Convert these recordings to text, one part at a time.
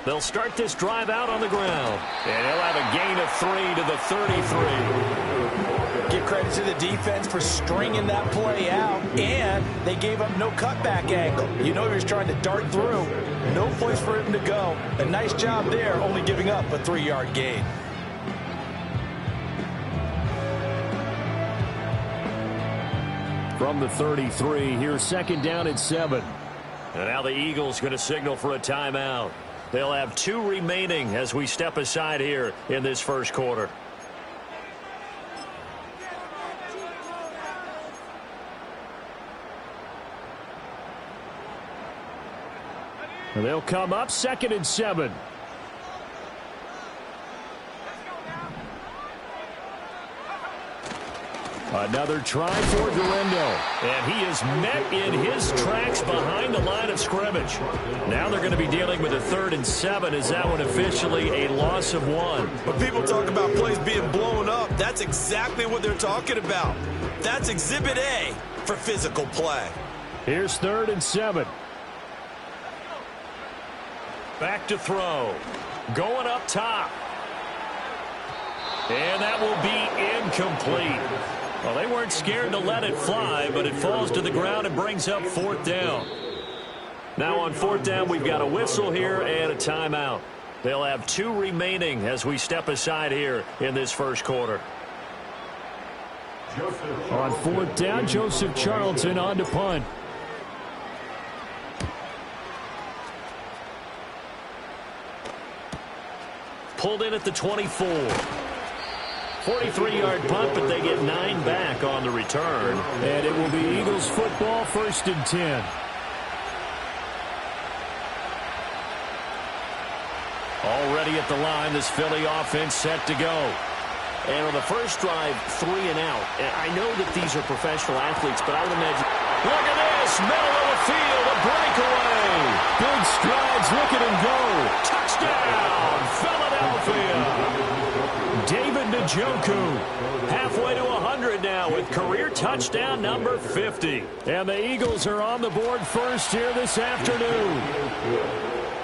They'll start this drive out on the ground. And he'll have a gain of 3 to the 33. Give credit to the defense for stringing that play out, and they gave up no cutback angle. You know he was trying to dart through. No place for him to go. A nice job there, only giving up a 3-yard gain. From the 33, here's second down and 7. And now the Eagles going to signal for a timeout. They'll have 2 remaining as we step aside here in this first quarter. And they'll come up second and 7. Another try for Durendo. And he is met in his tracks behind the line of scrimmage. Now they're going to be dealing with a 3rd and 7. Is that one officially a loss of 1? When people talk about plays being blown up, that's exactly what they're talking about. That's Exhibit A for physical play. Here's 3rd and 7. Back to throw. Going up top. And that will be incomplete. Well, they weren't scared to let it fly, but it falls to the ground and brings up 4th down. Now on 4th down, we've got a whistle here and a timeout. They'll have 2 remaining as we step aside here in this first quarter. On 4th down, Joseph Charlton on to punt. Pulled in at the 24. 43-yard punt, but they get 9 back on the return. And it will be Eagles football, 1st and 10. Already at the line, this Philly offense set to go. And on the first drive, 3 and out. And I know that these are professional athletes, but I would imagine... Look at this! Middle of the field, a breakaway! Big strides, look at him go! Touchdown, Philadelphia! David Njoku, halfway to 100 now with career touchdown number 50. And the Eagles are on the board first here this afternoon.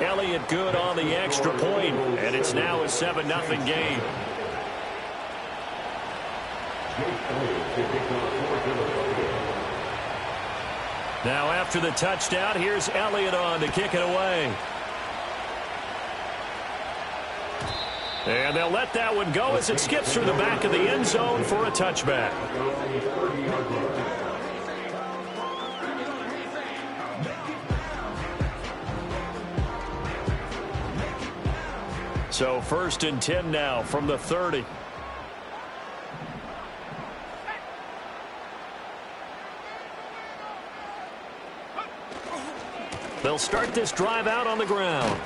Elliott good on the extra point, and it's now a 7-0 game. Now after the touchdown, here's Elliott on to kick it away. And they'll let that one go as it skips through the back of the end zone for a touchback. So 1st and 10 now from the 30. They'll start this drive out on the ground.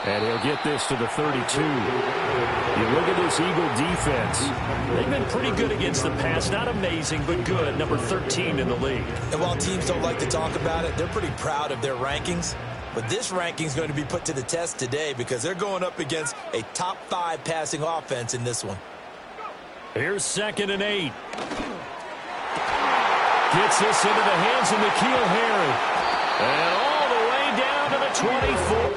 And he'll get this to the 32. You look at this Eagle defense. They've been pretty good against the pass. Not amazing, but good. Number 13 in the league. And while teams don't like to talk about it, they're pretty proud of their rankings. But this ranking is going to be put to the test today because they're going up against a top 5 passing offense in this one. Here's 2nd and 8. Gets this into the hands of N'Keal Harry. And all the way down to the 24.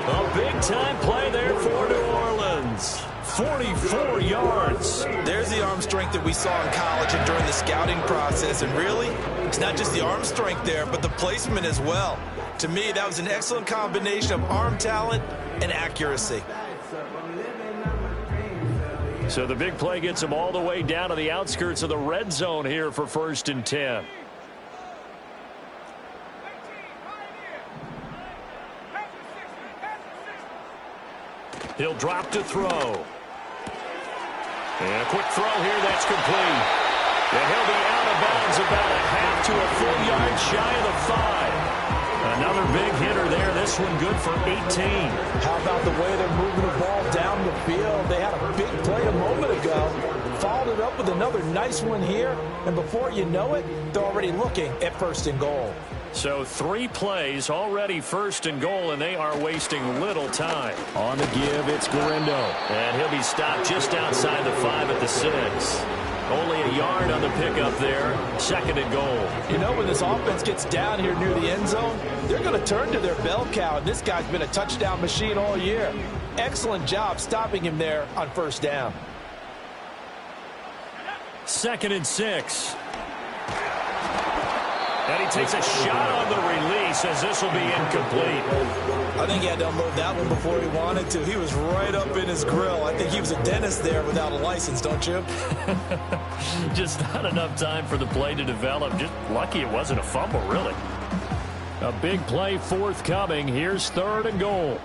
A big-time play there for New Orleans. 44 yards. There's the arm strength that we saw in college and during the scouting process. And really, it's not just the arm strength there, but the placement as well. To me, that was an excellent combination of arm talent and accuracy. So the big play gets him all the way down to the outskirts of the red zone here for 1st and 10. He'll drop to throw. And a quick throw here, that's complete. And he'll be out of bounds about a half to a full yard shy of the 5. Another big hitter there. This one good for 18. How about the way they're moving the ball down the field? They had a big play a moment ago. Followed it up with another nice one here. And before you know it, they're already looking at 1st and goal. So 3 plays already 1st and goal, and they are wasting little time. On the give, it's Garindo. And he'll be stopped just outside the 5 at the 6. Only a yard on the pickup there. 2nd and goal. You know, when this offense gets down here near the end zone, they're going to turn to their bell cow. And this guy's been a touchdown machine all year. Excellent job stopping him there on 1st down. 2nd and 6. And he takes a shot on the release as this will be incomplete. I think he had to unload that one before he wanted to. He was right up in his grill. I think he was a dentist there without a license, don't you? Just not enough time for the play to develop. Just lucky it wasn't a fumble, really. A big play forthcoming. Here's 3rd and goal.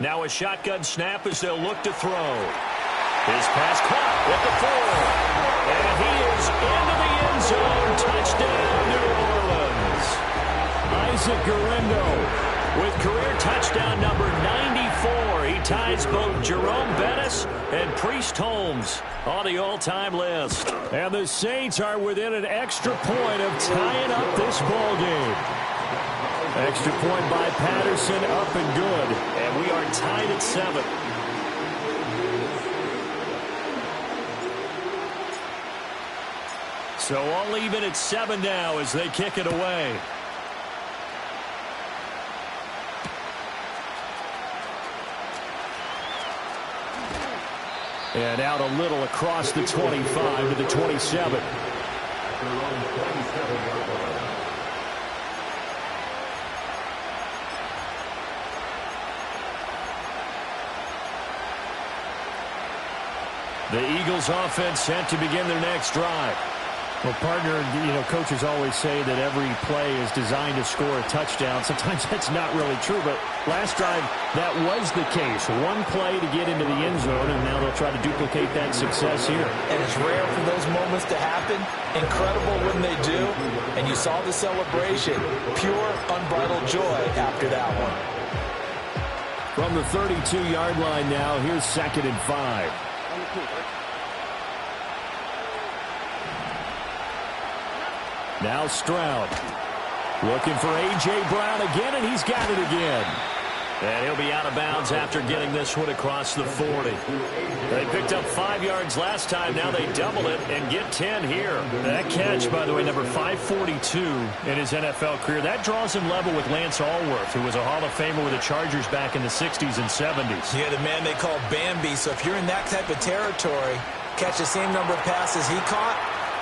Now a shotgun snap as they'll look to throw. His pass caught at the 4. And he is into the end zone. Touchdown, New Orleans. Isaac Garindo with career touchdown number 94. He ties both Jerome Bettis and Priest Holmes on the all-time list. And the Saints are within an extra point of tying up this ball game. Extra point by Patterson, up and good. And we are tied at 7. So all even at 7 now as they kick it away. And out a little across the 25 to the 27. The Eagles offense set to begin their next drive. Well, partner, coaches always say that every play is designed to score a touchdown. Sometimes that's not really true, but last drive, that was the case. One play to get into the end zone, and now they'll try to duplicate that success here. And it's rare for those moments to happen. Incredible when they do. And you saw the celebration. Pure, unbridled joy after that one. From the 32-yard line now, here's 2nd and 5. Now Stroud looking for A.J. Brown again, and he's got it again. And he'll be out of bounds after getting this one across the 40. They picked up 5 yards last time. Now they double it and get 10 here. That catch, by the way, number 542 in his NFL career. That draws him level with Lance Allworth, who was a Hall of Famer with the Chargers back in the 60s and 70s. Yeah, the man they call Bambi. So if you're in that type of territory, catch the same number of passes he caught,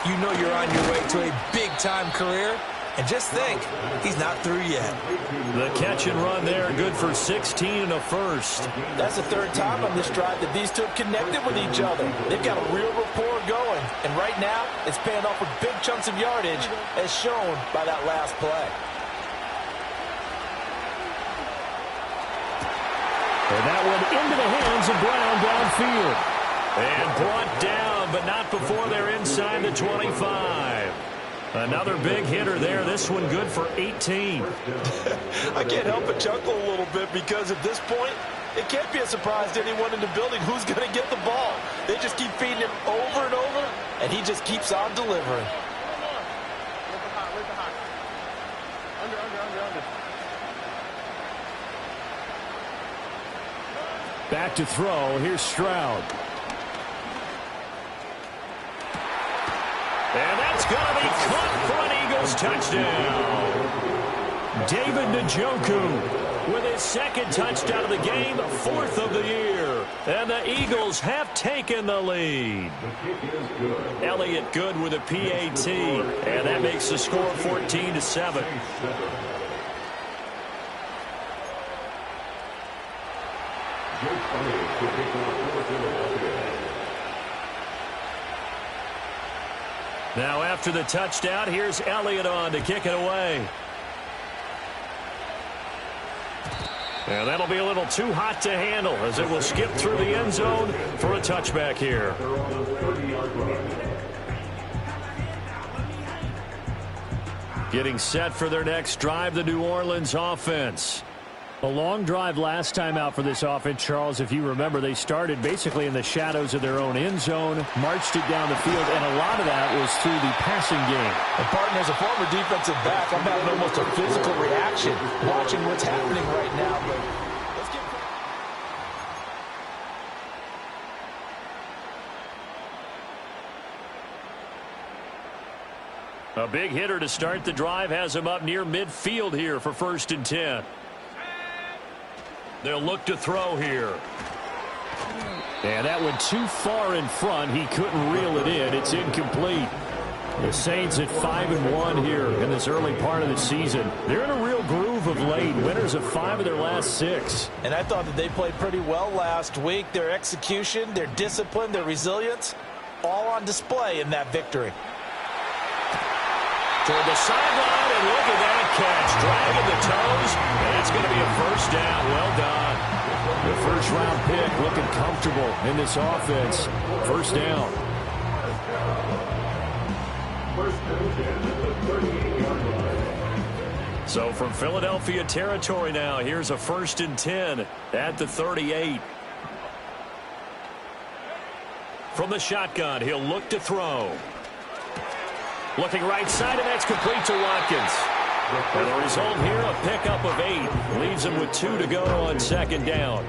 you know you're on your way to a big-time career. And just think, he's not through yet. The catch and run there, good for 16 and a first. That's the 3rd time on this drive that these two have connected with each other. They've got a real rapport going. And right now, it's paying off with big chunks of yardage, as shown by that last play. And that one into the hands of Brown downfield. And brought down, but not before they're inside the 25. Another big hitter there. This one good for 18. I can't help but chuckle a little bit because at this point, it can't be a surprise to anyone in the building who's going to get the ball. They just keep feeding him over and over, and he just keeps on delivering. Back to throw. Here's Stroud. And that's going to be caught for an Eagles touchdown. David Njoku with his 2nd touchdown of the game, 4th of the year. And the Eagles have taken the lead. Elliott good with a PAT. And that makes the score 14-7. Now after the touchdown, here's Elliott on to kick it away. And that'll be a little too hot to handle as it will skip through the end zone for a touchback here. Getting set for their next drive, the New Orleans offense. A long drive last time out for this offense, Charles. If you remember, they started basically in the shadows of their own end zone, marched it down the field, and a lot of that was through the passing game. And partner, as a former defensive back, I'm having almost a physical reaction watching what's happening right now. But let's get... A big hitter to start the drive has him up near midfield here for 1st and 10. They'll look to throw here. And that went too far in front. He couldn't reel it in. It's incomplete. The Saints at 5-1 here in this early part of the season. They're in a real groove of late. Winners of 5 of their last 6. And I thought that they played pretty well last week. Their execution, their discipline, their resilience, all on display in that victory. Toward the sideline, and look at that catch. Dragging the toes, and it's going to be a 1st down. Well done. The 1st-round pick looking comfortable in this offense. 1st down. So from Philadelphia territory now, here's a 1st and 10 at the 38. From the shotgun, he'll look to throw. Looking right side, and that's complete to Watkins. And the result here, a pickup of 8. Leaves him with 2 to go on 2nd down.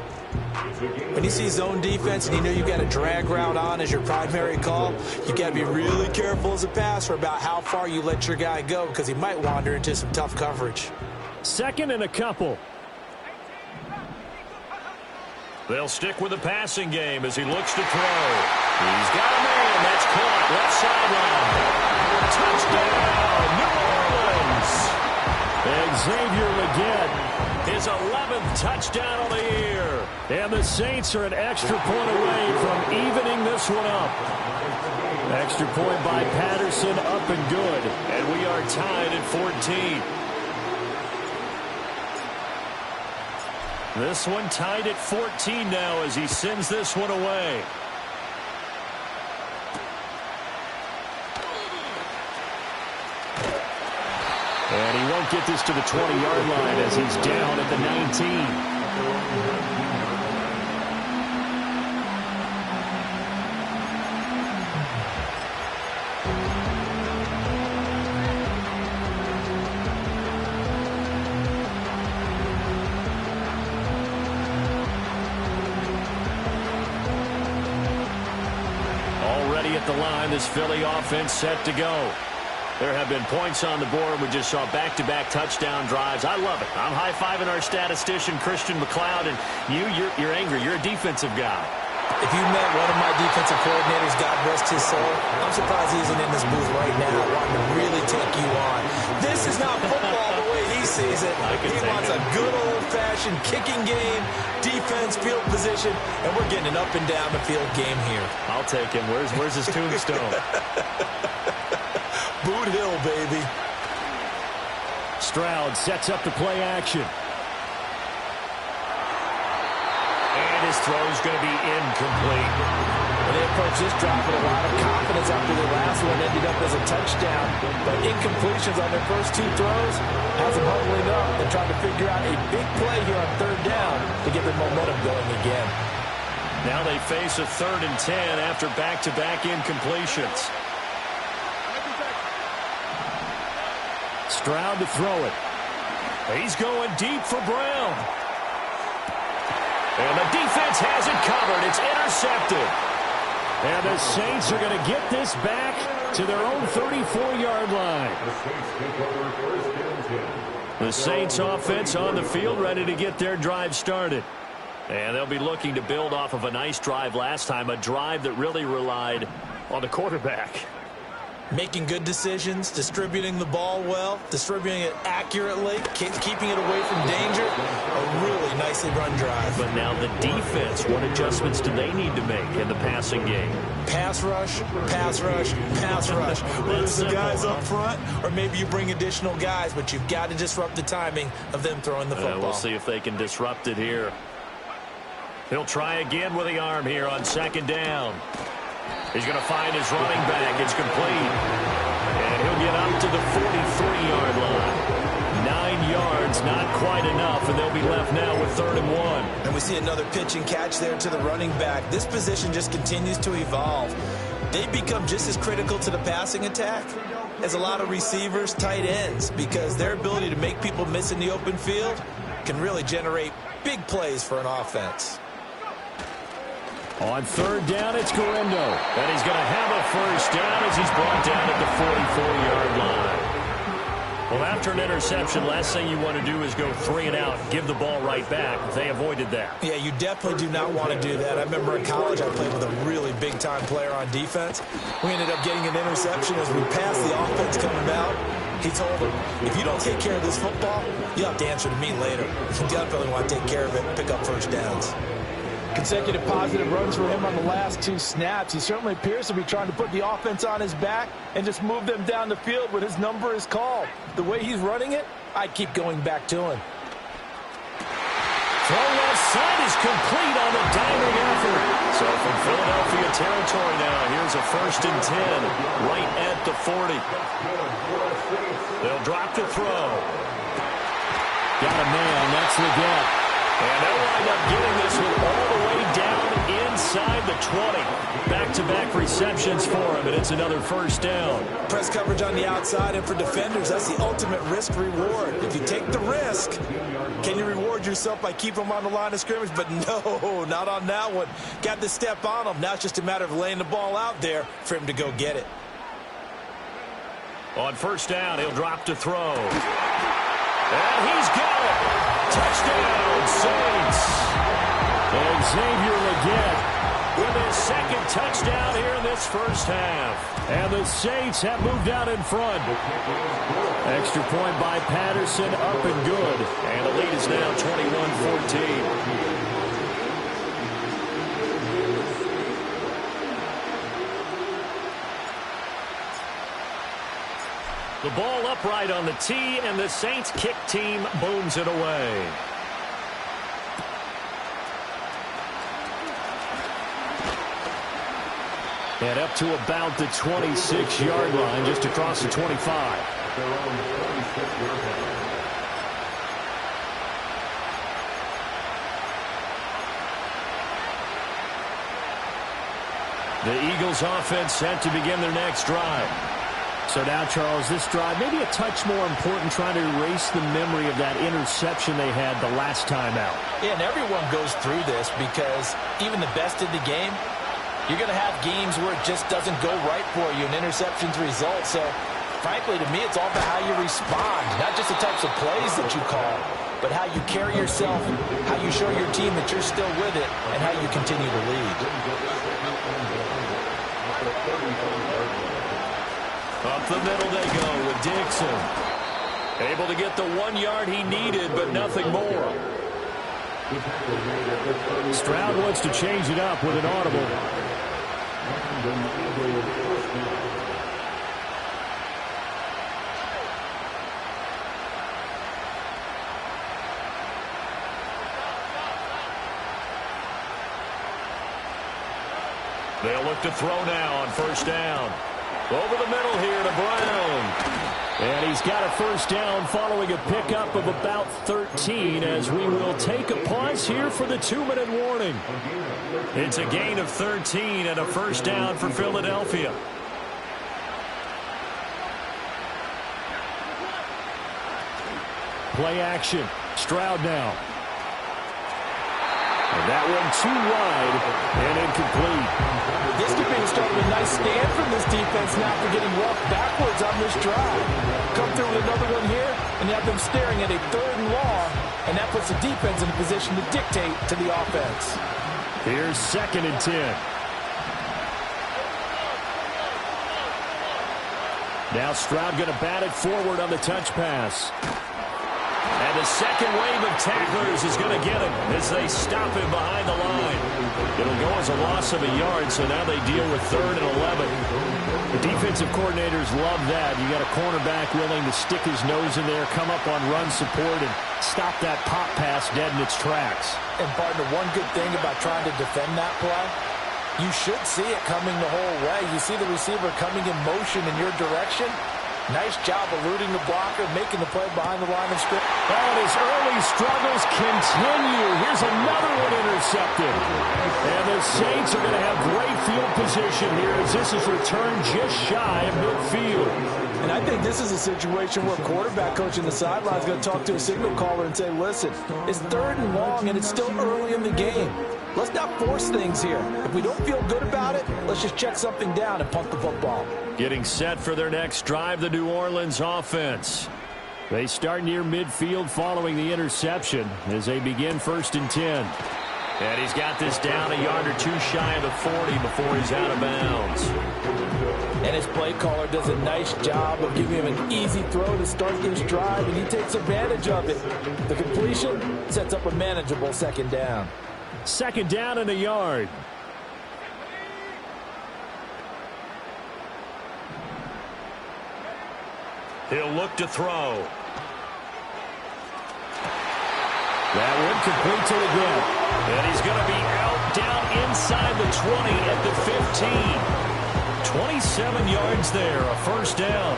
When you see zone defense and you know you've got a drag route on as your primary call, you've got to be really careful as a passer about how far you let your guy go because he might wander into some tough coverage. 2nd and a couple. They'll stick with the passing game as he looks to throw. He's got a man. That's caught. Left sideline. Touchdown, New Orleans. Xavier Legette. His 11th touchdown of the year. And the Saints are an extra point away from evening this one up. Extra point by Patterson, up and good. And we are tied at 14. This one tied at 14 now as he sends this one away. And he won't get this to the 20-yard line as he's down at the 19. Already at the line, this Philly offense set to go. There have been points on the board. We just saw back-to-back touchdown drives. I love it. I'm high-fiving our statistician, Christian McLeod, and you're angry. You're a defensive guy. If you met one of my defensive coordinators, God rest his soul, I'm surprised he isn't in this booth right now wanting to really take you on. This is not football the way he sees it. He wants a good old-fashioned kicking game, defense, field position, and we're getting an up-and-down-the-field game here. I'll take him. Where's his tombstone? Boot Hill, baby. Stroud sets up the play action. And his throw's going to be incomplete. Well, they approached this drive with a lot of confidence after the last one ended up as a touchdown. But incompletions on their first 2 throws has them huddling up and trying to figure out a big play here on 3rd down to get their momentum going again. Now they face a 3rd and 10 after back-to-back incompletions. Stroud to throw it. He's going deep for Brown. And the defense has it covered. It's intercepted. And the Saints are going to get this back to their own 34-yard line. The Saints offense on the field ready to get their drive started. And they'll be looking to build off of a nice drive last time, a drive that really relied on the quarterback. Making good decisions, distributing the ball well, distributing it accurately, keeping it away from danger. A really nicely run drive. But now the defense, what adjustments do they need to make in the passing game? Pass rush, pass rush, pass rush. Whether it's the guys up front or maybe you bring additional guys, but you've got to disrupt the timing of them throwing the football. We'll see if they can disrupt it here. He'll try again with the arm here on second down. He's going to find his running back. It's complete. And he'll get up to the 43-yard line. 9 yards, not quite enough, and they'll be left now with 3rd and 1. And we see another pitch and catch there to the running back. This position just continues to evolve. They become just as critical to the passing attack as a lot of receivers, tight ends, because their ability to make people miss in the open field can really generate big plays for an offense. On 3rd down, it's Guerrero. And he's going to have a first down as he's brought down at the 44-yard line. Well, after an interception, last thing you want to do is go 3 and out, give the ball right back. They avoided that. Yeah, you definitely do not want to do that. I remember in college I played with a really big-time player on defense. We ended up getting an interception as we passed the offense coming out. He told him, if you don't take care of this football, you'll have to answer to me later. You definitely want to take care of it and pick up first downs. Consecutive positive runs for him on the last 2 snaps. He certainly appears to be trying to put the offense on his back and just move them down the field when his number is called. The way he's running it, I keep going back to him. Throw left side is complete on the diving effort. So from Philadelphia territory now, here's a 1st and 10 right at the 40. They'll drop the throw. Got a man. That's the get. And they'll wind up getting this one all the way down inside the 20. Back-to-back receptions for him, and it's another 1st down. Press coverage on the outside, and for defenders, that's the ultimate risk-reward. If you take the risk, can you reward yourself by keeping them on the line of scrimmage? But no, not on that one. Got the step on him. Now it's just a matter of laying the ball out there for him to go get it. On 1st down, he'll drop to throw. And he's got it. Touchdown, Saints. And Xavier Legette with his 2nd touchdown here in this 1st half. And the Saints have moved out in front. Extra point by Patterson, up and good. And the lead is now 21-14. The ball upright on the tee, and the Saints kick team booms it away. And up to about the 26-yard line, just across the 25. The Eagles offense set to begin their next drive. So now, Charles, this drive maybe a touch more important, trying to erase the memory of that interception they had the last time out. Yeah, and everyone goes through this because even the best in the game, you're going to have games where it just doesn't go right for you, and interceptions result. So, frankly, to me, it's all about how you respond, not just the types of plays that you call, but how you carry yourself, how you show your team that you're still with it, and how you continue to lead. Up the middle they go with Dixon. Able to get the 1 yard he needed, but nothing more. Stroud wants to change it up with an audible. They'll look to throw now on 1st down. Over the middle here to Brown. And he's got a 1st down following a pickup of about 13 as we will take a pause here for the 2-minute warning. It's a gain of 13 and a 1st down for Philadelphia. Play action. Stroud now. And that one too wide and incomplete. This could be the start of a nice stand from this defense now for getting roughed backwards on this drive. Come through with another one here, and you have them staring at a 3rd and long, and that puts the defense in a position to dictate to the offense. Here's 2nd and 10. Now Stroud going to bat it forward on the touch pass. And the second wave of tacklers is going to get him as they stop him behind the line. It'll go as a loss of a yard, so now they deal with 3rd and 11. The defensive coordinators love that. You got a cornerback willing to stick his nose in there, come up on run support, and stop that pop pass dead in its tracks. And partner, one good thing about trying to defend that play, you should see it coming the whole way. You see the receiver coming in motion in your direction. Nice job eluding the blocker, making the play behind the line of scrimmage. And his early struggles continue. Here's another one intercepted. And the Saints are going to have great field position here as this is returned just shy of midfield. And I think this is a situation where quarterback coach in the sideline is going to talk to a signal caller and say, listen, it's 3rd and long and it's still early in the game. Let's not force things here. If we don't feel good about it, let's just check something down and punt the football. Getting set for their next drive, the New Orleans offense. They start near midfield following the interception as they begin 1st and 10. And he's got this down a yard or two shy of the 40 before he's out of bounds. And his play caller does a nice job of giving him an easy throw to start this drive, and he takes advantage of it. The completion sets up a manageable 2nd down. 2nd down and a yard. He'll look to throw. That one complete to the good. And he's going to be out down inside the 20 at the 15. 27 yards there, a 1st down.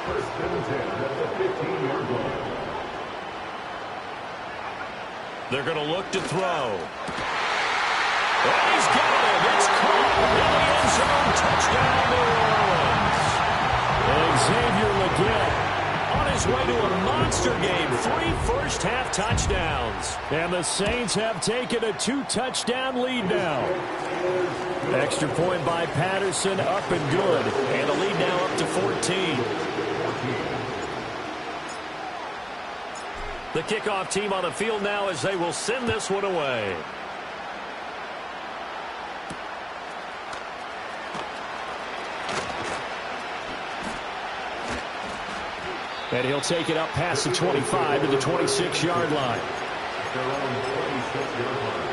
1st and 10 at the 15-yard line. They're going to look to throw. And he's got it. It's caught in the end zone. Touchdown, New Orleans. Xavier Legette on his way to a monster game. 3 first-half touchdowns. And the Saints have taken a 2-touchdown lead now. Extra point by Patterson, up and good. And the lead now up to 14. The kickoff team on the field now as they will send this one away. And he'll take it up past the 25 to the 26-yard line. They're on the 26-yard line.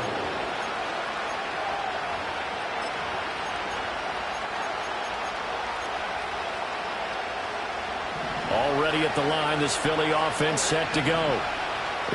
Already at the line, this Philly offense set to go.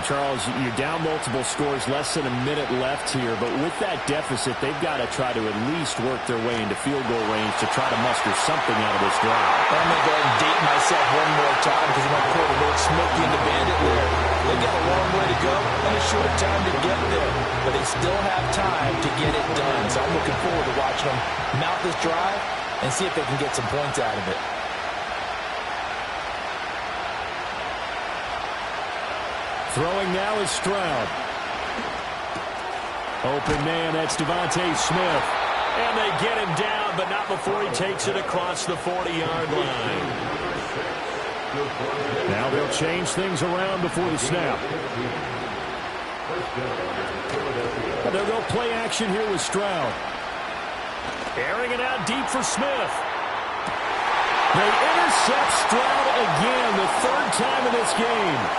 Charles, you're down multiple scores, less than a minute left here, but with that deficit, they've got to try to at least work their way into field goal range to try to muster something out of this drive. I'm going to go ahead and date myself one more time because I'm going to put a little Smokey and the Bandit there. They got a long way to go and a short time to get there, but they still have time to get it done. So I'm looking forward to watching them mount this drive and see if they can get some points out of it. Throwing now is Stroud. Open man, that's Devontae Smith. And they get him down, but not before he takes it across the 40-yard line. Now they'll change things around before the snap. And they'll go play action here with Stroud. Airing it out deep for Smith. They intercept Stroud again, the 3rd time in this game.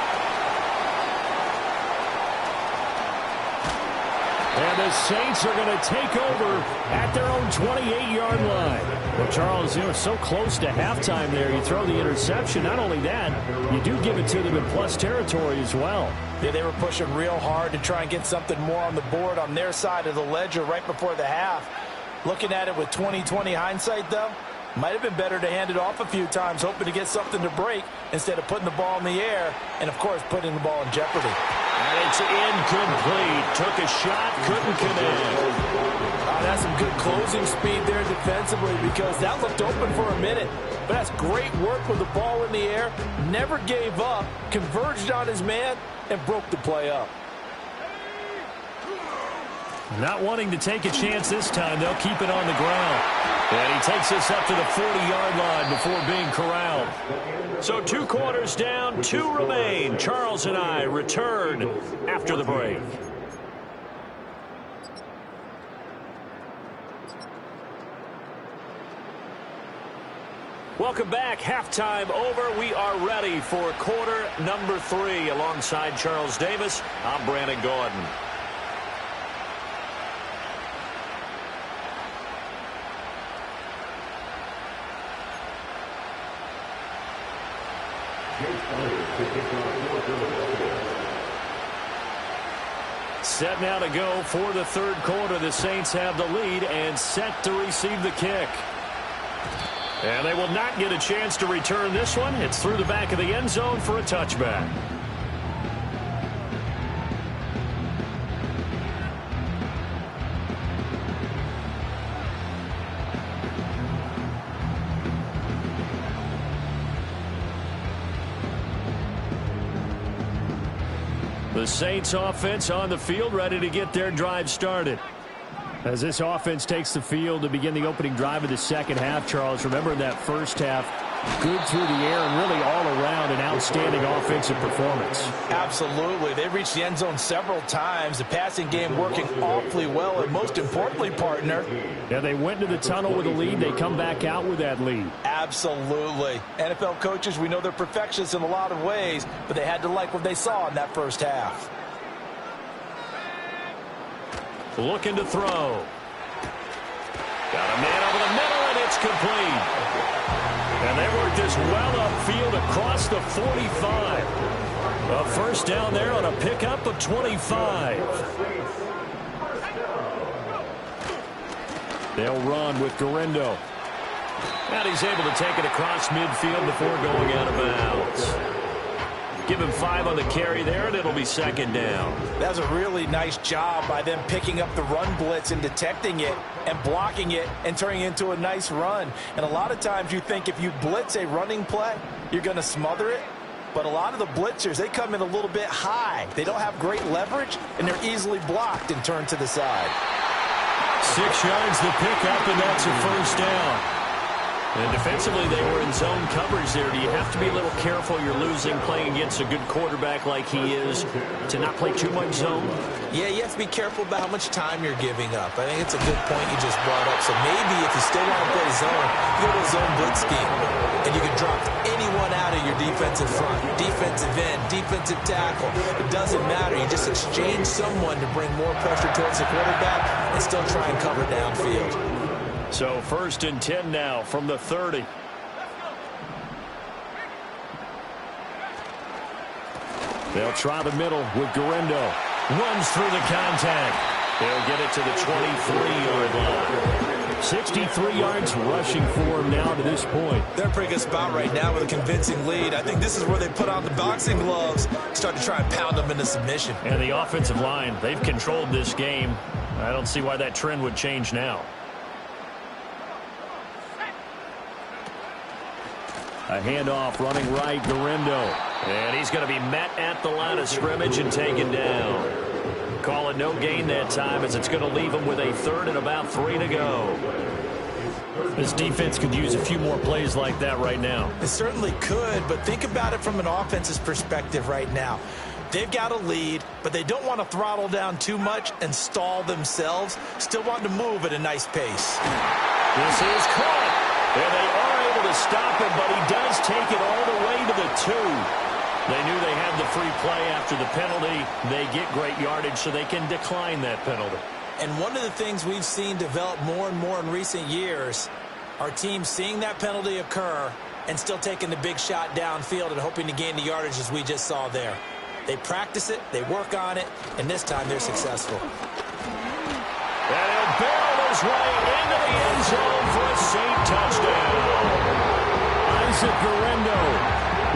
And the Saints are going to take over at their own 28-yard line. Well, Charles, you were so close to halftime there. You throw the interception. Not only that, you do give it to them in plus territory as well. Yeah, they were pushing real hard to try and get something more on the board on their side of the ledger right before the half. Looking at it with 20/20 hindsight, though, might have been better to hand it off a few times, hoping to get something to break instead of putting the ball in the air and, of course, putting the ball in jeopardy. And it's incomplete. Took a shot, couldn't connect. That's some good closing speed there defensively because that looked open for a minute. But that's great work with the ball in the air. Never gave up, converged on his man, and broke the play up. Not wanting to take a chance this time, they'll keep it on the ground. And he takes us up to the 40-yard line before being corralled. So 2 quarters down, 2 remain. Charles and I return after the break. Welcome back. Halftime over. We are ready for quarter number 3. Alongside Charles Davis, I'm Brandon Gordon. Set now to go for the third quarter. The Saints have the lead and set to receive the kick. And they will not get a chance to return this one. It's through the back of the end zone for a touchback. The Saints offense on the field, ready to get their drive started. As this offense takes the field to begin the opening drive of the second half, Charles, remember in that first half, good through the air and really all around an outstanding offensive performance. Absolutely. They reached the end zone several times. The passing game working awfully well, and most importantly, partner. Yeah, they went into the tunnel with a lead. They come back out with that lead. Absolutely. NFL coaches, we know they're perfectionists in a lot of ways, but they had to like what they saw in that first half. Looking to throw. Got a man over the middle, and it's complete. And they worked this well upfield across the 45. A first down there on a pickup of 25. They'll run with Gorindo. And he's able to take it across midfield before going out of bounds. Give him 5 on the carry there, and it'll be second down. That was a really nice job by them picking up the run blitz and detecting it and blocking it and turning it into a nice run. And a lot of times you think if you blitz a running play, you're going to smother it. But a lot of the blitzers, they come in a little bit high. They don't have great leverage, and they're easily blocked and turned to the side. 6 yards the pickup, and that's a first down. And defensively, they were in zone coverage there. Do you have to be a little careful? You're losing playing against a good quarterback like he is to not play too much zone? Yeah, you have to be careful about how much time you're giving up. I think it's a good point you just brought up. So maybe if you still want to play zone, you go to a zone blitz scheme, and you can drop anyone out of your defensive front, defensive end, defensive tackle. It doesn't matter. You just exchange someone to bring more pressure towards the quarterback and still try and cover downfield. So 1st and 10 now from the 30. They'll try the middle with Gorindo. Runs through the contact. They'll get it to the 23-yard line. 63 yards rushing for him now to this point. They're in a pretty good spot right now with a convincing lead. I think this is where they put on the boxing gloves, start to try and pound them into submission. And the offensive line, they've controlled this game. I don't see why that trend would change now. A handoff running right, Gorindo. And he's going to be met at the line of scrimmage and taken down. Call it no gain that time as it's going to leave him with a 3rd and about 3 to go. This defense could use a few more plays like that right now. It certainly could, but think about it from an offense's perspective right now. They've got a lead, but they don't want to throttle down too much and stall themselves. Still want to move at a nice pace. This is caught. And they are able to stop him, but he does take it all the way to the 2. They knew they had the free play after the penalty. They get great yardage, so they can decline that penalty. And one of the things we've seen develop more and more in recent years are teams seeing that penalty occur and still taking the big shot downfield and hoping to gain the yardage as we just saw there. They practice it, they work on it, and this time they're successful. And he'll barrel his way into the end zone for a Saint touchdown. Isaac Gorindo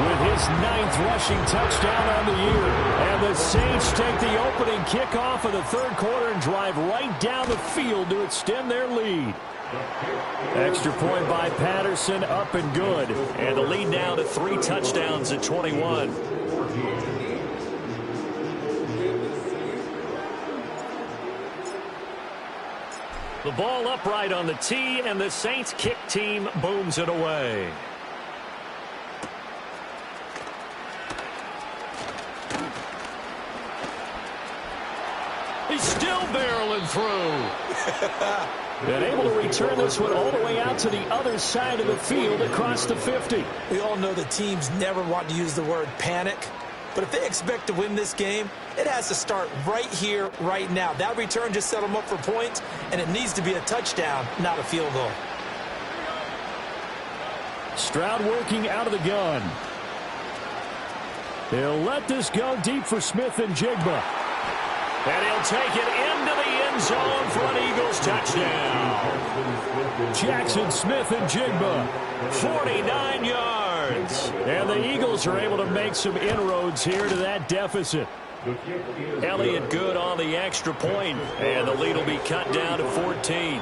with his 9th rushing touchdown on the year. And the Saints take the opening kickoff of the 3rd quarter and drive right down the field to extend their lead. Extra point by Patterson, up and good. And the lead now to 3 touchdowns at 21. The ball upright on the tee, and the Saints kick team booms it away. He's still barreling through. And able to return this one all the way out to the other side of the field across the 50. We all know the teams never want to use the word panic. But if they expect to win this game, it has to start right here, right now. That return just set them up for points, and it needs to be a touchdown, not a field goal. Stroud working out of the gun. He'll let this go deep for Smith and Jigba. And he'll take it into the end zone for an Eagles touchdown. Jackson Smith and Jigba, 49 yards. And the Eagles are able to make some inroads here to that deficit. Elliott good on the extra point, and the lead will be cut down to 14.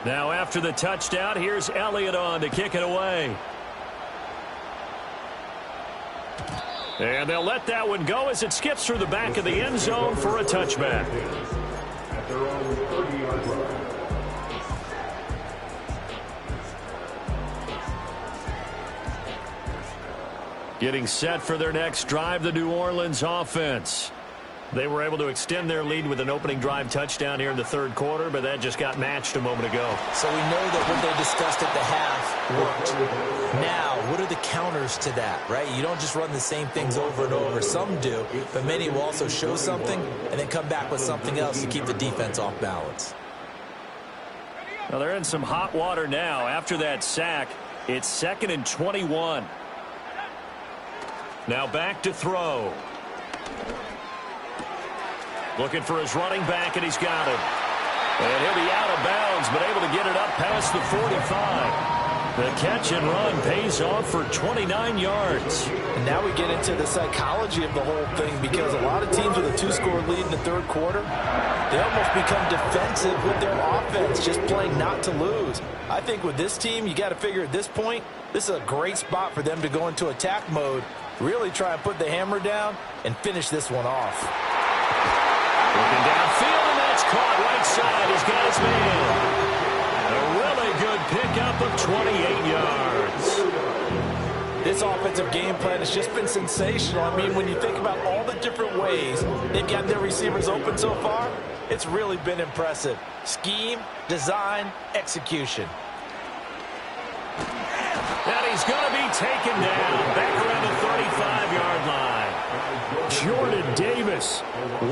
Now after the touchdown, here's Elliott on to kick it away. And they'll let that one go as it skips through the back of the end zone for a touchback. At their own 30-yard line. Getting set for their next drive, the New Orleans offense. They were able to extend their lead with an opening drive touchdown here in the third quarter, but that just got matched a moment ago. So we know that what they discussed at the half worked. Now, what are the counters to that, right? You don't just run the same things over and over. Some do, but many will also show something and then come back with something else to keep the defense off balance. Well, they're in some hot water now. After that sack, it's 2nd and 21. Now back to throw. Looking for his running back, and he's got him. And he'll be out of bounds, but able to get it up past the 45. The catch and run pays off for 29 yards. And now we get into the psychology of the whole thing, because a lot of teams with a 2-score lead in the third quarter, they almost become defensive with their offense, just playing not to lose. I think with this team, you got to figure at this point, this is a great spot for them to go into attack mode, really try and put the hammer down and finish this one off. Looking downfield, and that's caught right side. He's got his man. A really good pickup of 28 yards. This offensive game plan has just been sensational. I mean, when you think about all the different ways they've got their receivers open so far, it's really been impressive. Scheme, design, execution. And he's going to be taken down back around the 35-yard line. Jordan Davis.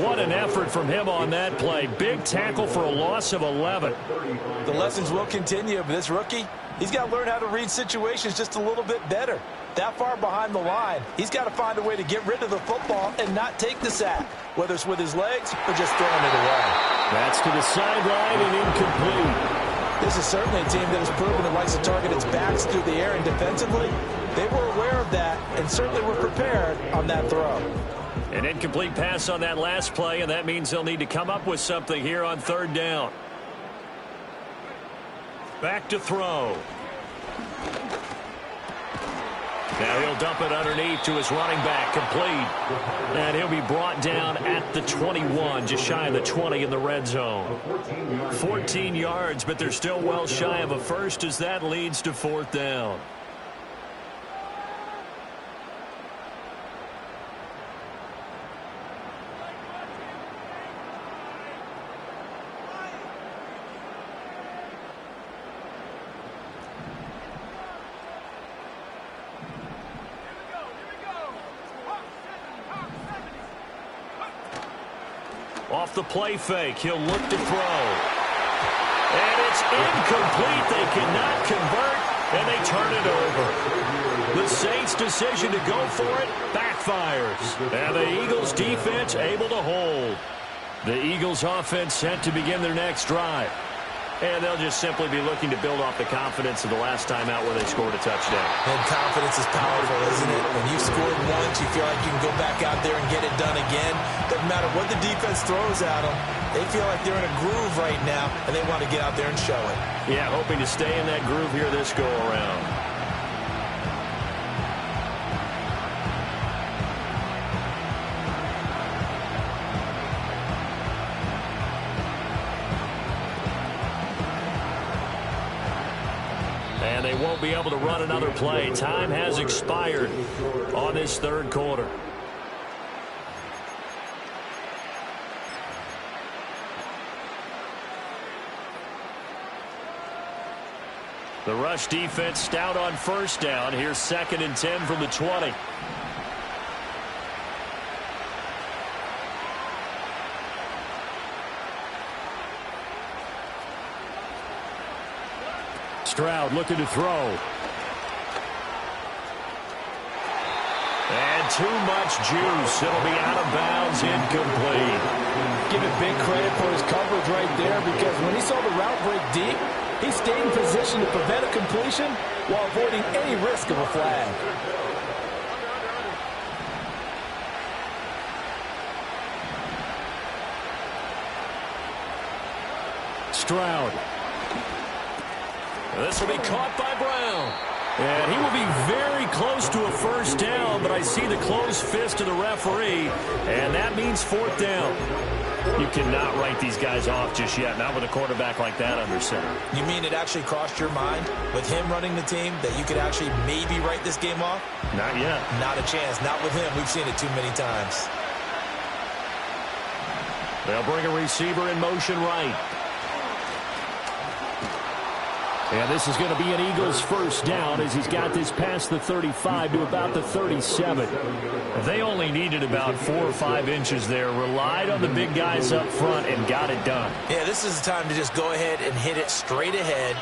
What an effort from him on that play. Big tackle for a loss of 11. The lessons will continue, but this rookie, he's got to learn how to read situations just a little bit better. That far behind the line, he's got to find a way to get rid of the football and not take the sack, whether it's with his legs or just throwing it away. That's to the sideline and incomplete. This is certainly a team that has proven it likes to target its backs through the air, and defensively, they were aware of that and certainly were prepared on that throw. An incomplete pass on that last play, and that means they'll need to come up with something here on third down. Back to throw. Now he'll dump it underneath to his running back, complete. And he'll be brought down at the 21, just shy of the 20 in the red zone. 14 yards, but they're still well shy of a first as that leads to fourth down. Off the play fake, he'll look to throw. And it's incomplete. They cannot convert, and they turn it over. The Saints' decision to go for it backfires. And the Eagles' defense able to hold. The Eagles' offense set to begin their next drive. And they'll just simply be looking to build off the confidence of the last time out where they scored a touchdown. And confidence is powerful, isn't it? When you've scored once, you feel like you can go back out there and get it done again. Doesn't matter what the defense throws at them. They feel like they're in a groove right now, and they want to get out there and show it. Yeah, hoping to stay in that groove here this go-around. they won't be able to run another play. Time has expired on this third quarter. The rush defense stout on first down. Here's 2nd and 10 from the 20. Stroud looking to throw. And too much juice. It'll be out of bounds, incomplete. Give it big credit for his coverage right there, because when he saw the route break deep, he stayed in position to prevent a completion while avoiding any risk of a flag. Stroud. This will be caught by Brown. And he will be very close to a first down, but I see the closed fist of the referee, and that means 4th down. You cannot write these guys off just yet, not with a quarterback like that under center. You mean it actually crossed your mind with him running the team that you could actually maybe write this game off? Not yet. Not a chance. Not with him. We've seen it too many times. They'll bring a receiver in motion right. And this is going to be an Eagles first down as he's got this past the 35 to about the 37. They only needed about 4 or 5 inches there, relied on the big guys up front, and got it done. Yeah, this is the time to just go ahead and hit it straight ahead.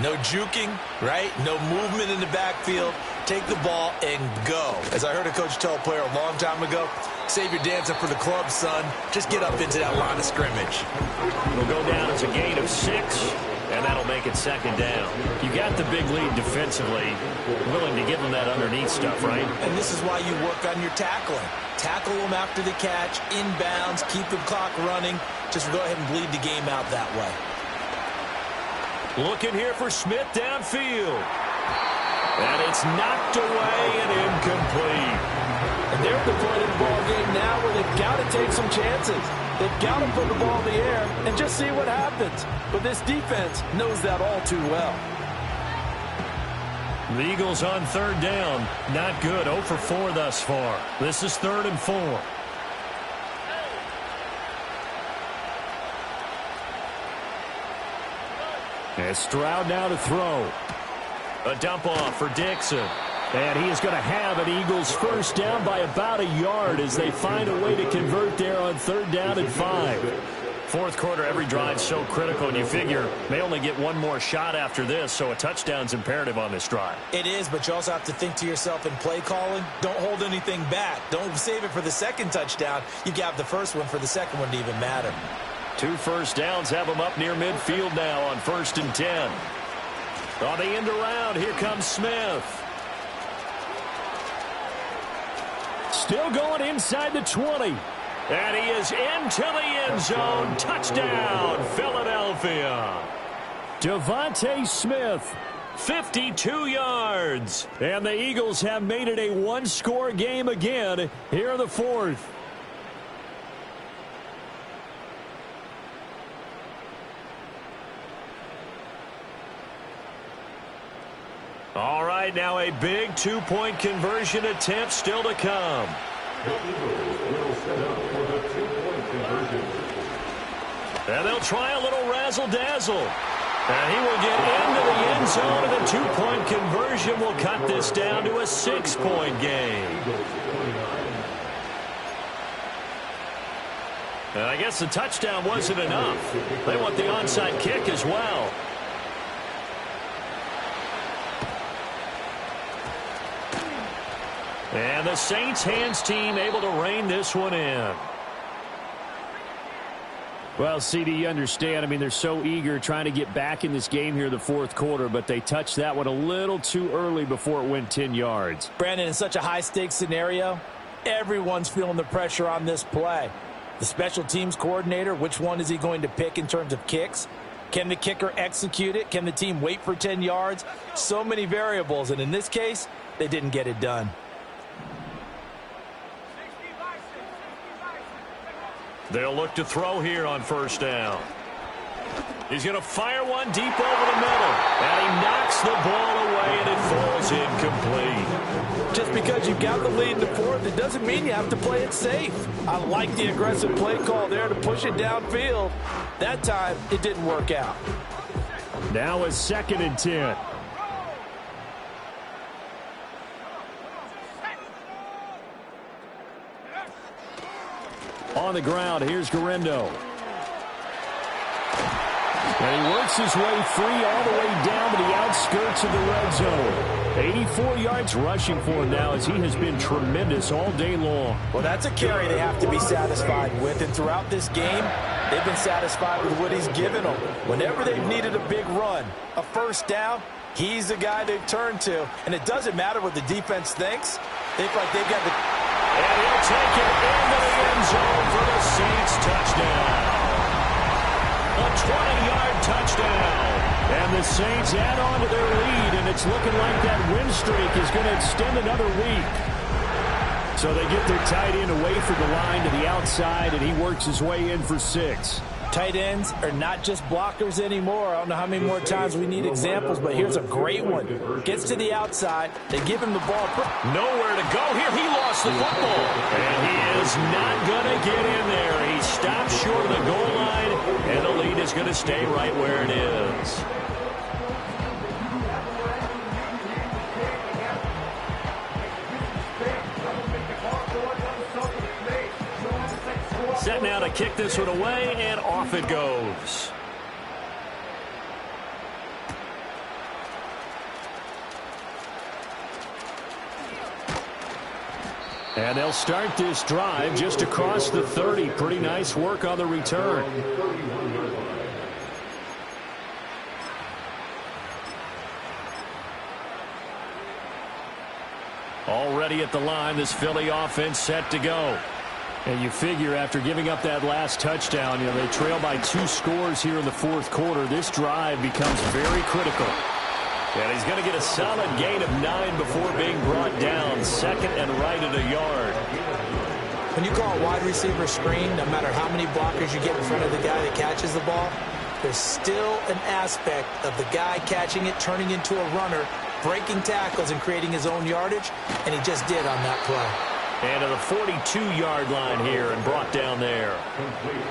No juking, right? No movement in the backfield. Take the ball and go. As I heard a coach tell a player a long time ago, save your dancing for the club, son. Just get up into that line of scrimmage. It'll go down as a gain of 6. And that'll make it 2nd down. You got the big lead defensively, willing to give them that underneath stuff, right? And this is why you work on your tackling. Tackle them after the catch, inbounds, keep the clock running. Just go ahead and bleed the game out that way. Looking here for Smith downfield. And it's knocked away and incomplete. And they're at the point in the ball game now where they've got to take some chances. They've got to put the ball in the air and just see what happens. But this defense knows that all too well. The Eagles on 3rd down. Not good. 0 for 4 thus far. This is 3rd and 4. And Stroud now to throw. A dump off for Dixon. And he is going to have an Eagles first down by about a yard as they find a way to convert there on 3rd down and 5. 4th quarter, every drive so critical, and you figure they only get one more shot after this, so a touchdown's imperative on this drive. It is, but you also have to think to yourself in play calling, don't hold anything back. Don't save it for the 2nd touchdown. You got the first one for the 2nd one to even matter. 2 first downs have them up near midfield now on 1st and 10. On the end around, here comes Smith. Still going inside the 20. And he is into the end zone. Touchdown, Philadelphia. Devontae Smith, 52 yards. And the Eagles have made it a one-score game again here in the 4th. All right, now a big 2-point conversion attempt still to come. The Eagles will set up for the 2-point conversion. And they'll try a little razzle-dazzle. And he will get into the end zone, and the 2-point conversion will cut this down to a 6-point game. And I guess the touchdown wasn't enough. They want the onside kick as well. And the Saints hands team able to rein this one in. Well, CD, you understand. I mean, they're so eager trying to get back in this game here in the 4th quarter, but they touched that one a little too early before it went 10 yards. Brandon, in such a high-stakes scenario, everyone's feeling the pressure on this play. The special teams coordinator, which one is he going to pick in terms of kicks? Can the kicker execute it? Can the team wait for 10 yards? So many variables, and in this case, they didn't get it done. They'll look to throw here on 1st down. He's going to fire one deep over the middle. And he knocks the ball away, and it falls incomplete. Just because you've got the lead in the fourth, it doesn't mean you have to play it safe. I like the aggressive play call there to push it downfield. That time, it didn't work out. Now a 2nd and 10. On the ground, here's Garendo. And he works his way free all the way down to the outskirts of the red zone. 84 yards rushing for him now as he has been tremendous all day long. Well, that's a carry they have to be satisfied with. And throughout this game, they've been satisfied with what he's given them. Whenever they've needed a big run, a first down, he's the guy they've turned to. And it doesn't matter what the defense thinks. They feel like they've got the... And he'll take it into the end zone for the Saints touchdown. A 20-yard touchdown. And the Saints add on to their lead, and it's looking like that win streak is going to extend another week. So they get their tight end away from the line to the outside, and he works his way in for 6. Tight ends are not just blockers anymore. I don't know how many more times we need examples, but here's a great one. Gets to the outside. They give him the ball. Nowhere to go here. He lost the football. And he is not going to get in there. He stops short of the goal line, and the lead is going to stay right where it is. Set now to kick this one away, and off it goes. And they'll start this drive just across the 30. Pretty nice work on the return. Already at the line, this Philly offense set to go. And you figure after giving up that last touchdown, they trail by 2 scores here in the fourth quarter. This drive becomes very critical. And he's going to get a solid gain of 9 before being brought down. 2nd and right at a yard. When you call a wide receiver screen, no matter how many blockers you get in front of the guy that catches the ball, there's still an aspect of the guy catching it, turning into a runner, breaking tackles and creating his own yardage, and he just did on that play. And to the 42-yard line here and brought down there.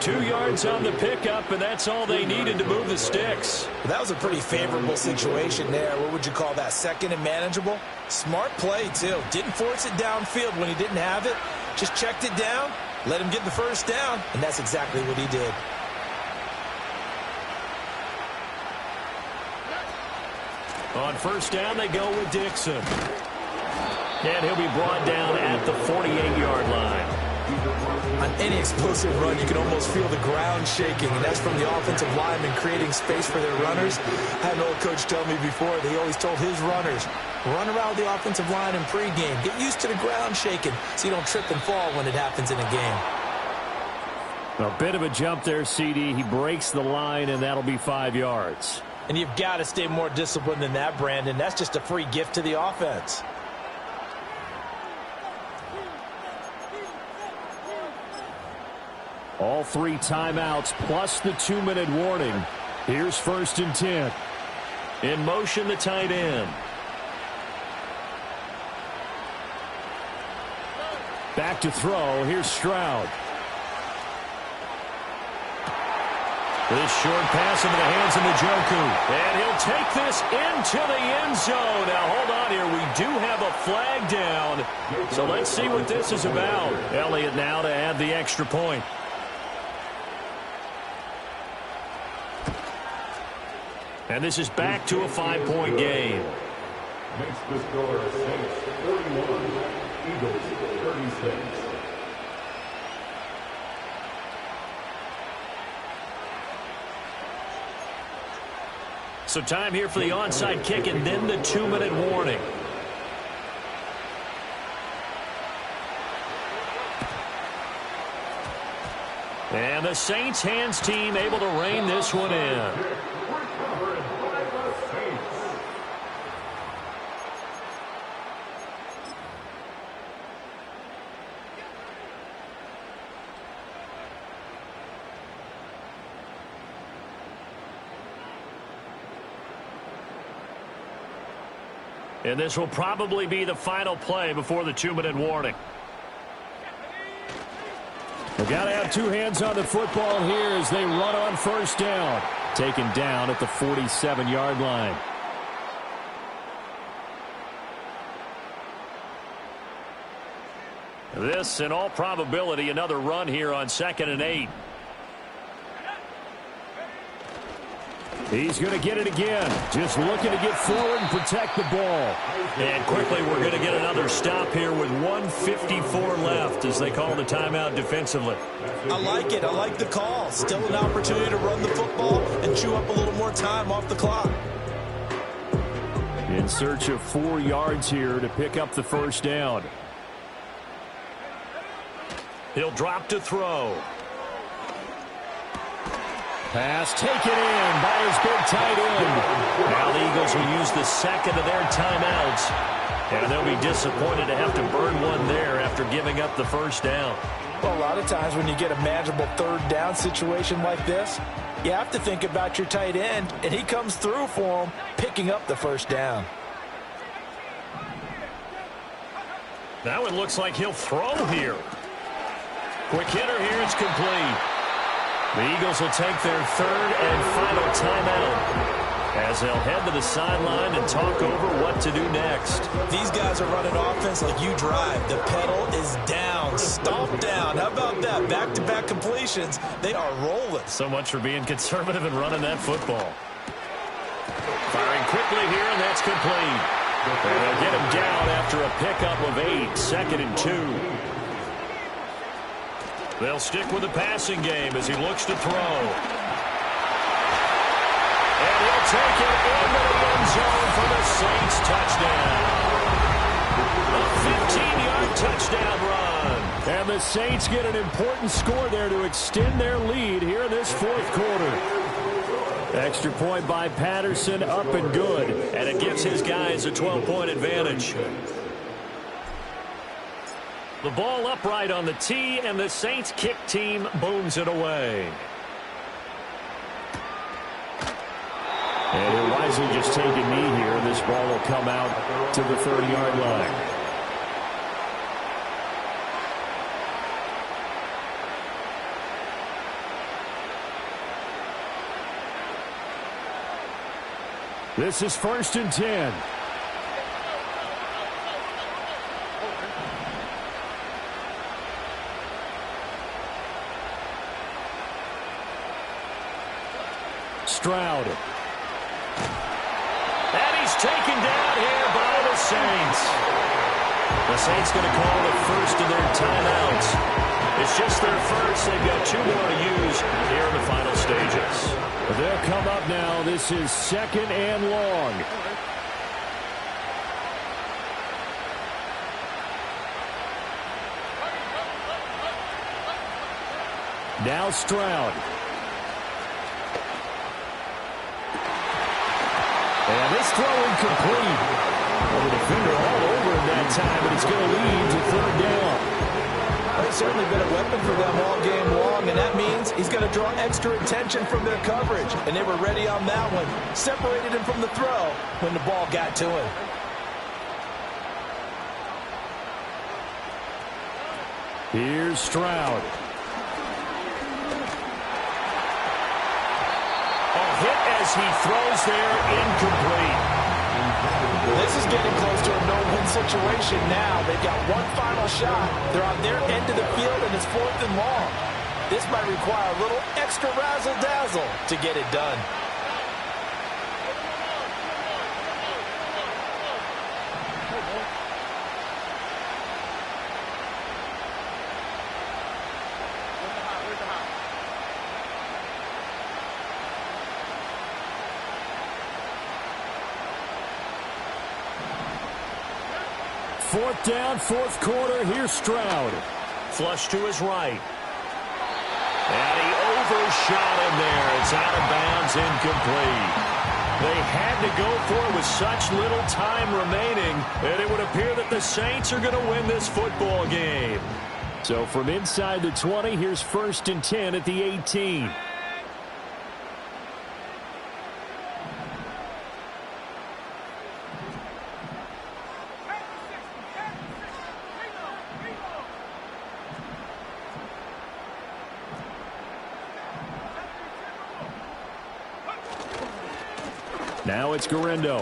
2 yards on the pickup, and that's all they needed to move the sticks. Well, that was a pretty favorable situation there. What would you call that? 2nd and manageable? Smart play, too. Didn't force it downfield when he didn't have it. Just checked it down, let him get the first down, and that's exactly what he did. On first down, they go with Dixon. And he'll be brought down at the 48-yard line. On any explosive run, you can almost feel the ground shaking, and that's from the offensive linemen creating space for their runners. I had an old coach tell me before, he always told his runners, run around the offensive line in pregame. Get used to the ground shaking so you don't trip and fall when it happens in a game. A bit of a jump there, CD. He breaks the line, and that'll be 5 yards. And you've got to stay more disciplined than that, Brandon. That's just a free gift to the offense. All 3 timeouts plus the 2-minute warning. Here's 1st and 10. In motion, the tight end. Back to throw. Here's Stroud. This short pass into the hands of Njoku. And he'll take this into the end zone. Now, hold on here. We do have a flag down. So let's see what this is about. Elliott now to add the extra point. And this is back to a 5-point game. Makes the score Saints 41, Eagles 36. So time here for the onside kick and then the 2-minute warning. And the Saints hands team able to rein this one in. And this will probably be the final play before the 2-minute warning. They've got to have two hands on the football here as they run on first down. Taken down at the 47-yard line. This, in all probability, another run here on 2nd and 8. He's going to get it again. Just looking to get forward and protect the ball. And quickly, we're going to get another stop here with 1:54 left as they call the timeout defensively. I like it. I like the call. Still an opportunity to run the football and chew up a little more time off the clock. In search of 4 yards here to pick up the first down. He'll drop to throw. Pass taken in by his big tight end. Now the Eagles will use the second of their timeouts. And they'll be disappointed to have to burn one there after giving up the first down. Well, a lot of times when you get a manageable third down situation like this, you have to think about your tight end, and he comes through for him, picking up the first down. Now it looks like he'll throw here. Quick hitter here, it's complete. The Eagles will take their third and final timeout as they'll head to the sideline and talk over what to do next. These guys are running offense like you drive. The pedal is down, stomp down. How about that? Back-to-back completions. They are rolling. So much for being conservative and running that football. Firing quickly here, and that's complete. And they'll get him down after a pickup of 8, 2nd and 2. They'll stick with the passing game as he looks to throw. And he'll take it into the end zone for the Saints touchdown. A 15-yard touchdown run. And the Saints get an important score there to extend their lead here in this fourth quarter. Extra point by Patterson, up and good. And it gives his guys a 12-point advantage. The ball upright on the tee, and the Saints kick team booms it away. And he'll wisely just take a knee here. This ball will come out to the 30-yard line. This is 1st and 10. Stroud. And he's taken down here by the Saints. The Saints going to call the first of their timeouts. It's just their first. They've got 2 more to use here in the final stages. They'll come up now. This is 2nd and long. Now Stroud. And this throw incomplete. Well, the defender all over him that time, but it's going to lead to 3rd down. Well, he's certainly been a weapon for them all game long, and that means he's going to draw extra attention from their coverage. And they were ready on that one. Separated him from the throw when the ball got to him. Here's Stroud. Hit as he throws there, incomplete. This is getting close to a no-win situation now. They've got one final shot. They're on their end of the field, and it's 4th and long. This might require a little extra razzle-dazzle to get it done. Fourth down, fourth quarter. Here's Stroud. Flush to his right. And he overshot him there. It's out of bounds, incomplete. They had to go for it with such little time remaining, and it would appear that the Saints are going to win this football game. So from inside the 20, here's 1st and 10 at the 18. Now it's Garindo.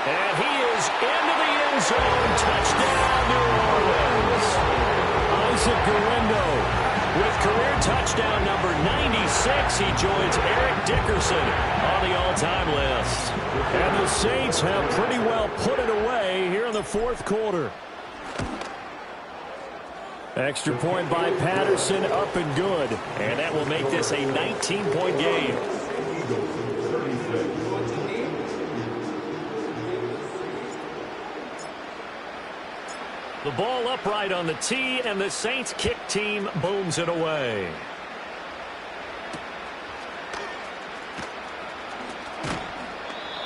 And he is into the end zone. Touchdown, New Orleans. Isaac Garindo. With career touchdown number 96, he joins Eric Dickerson on the all-time list. And the Saints have pretty well put it away here in the fourth quarter. Extra point by Patterson, up and good. And that will make this a 19-point game. The ball upright on the tee, and the Saints kick team booms it away.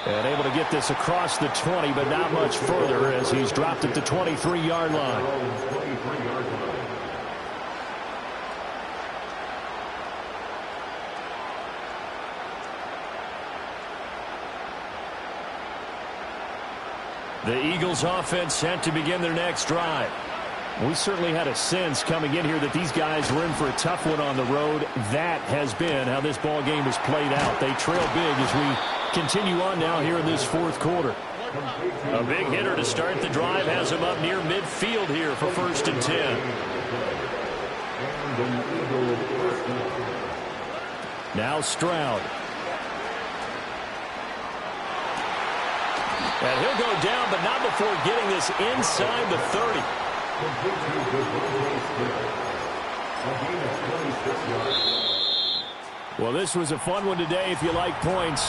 And able to get this across the 20, but not much further as he's dropped at the 23-yard line. The Eagles offense set to begin their next drive. We certainly had a sense coming in here that these guys were in for a tough one on the road. That has been how this ball game has played out. They trail big as we continue on now here in this fourth quarter. A big hitter to start the drive has him up near midfield here for 1st and 10. Now Stroud. And he'll go down, but not before getting this inside the 30. Well, this was a fun one today if you like points.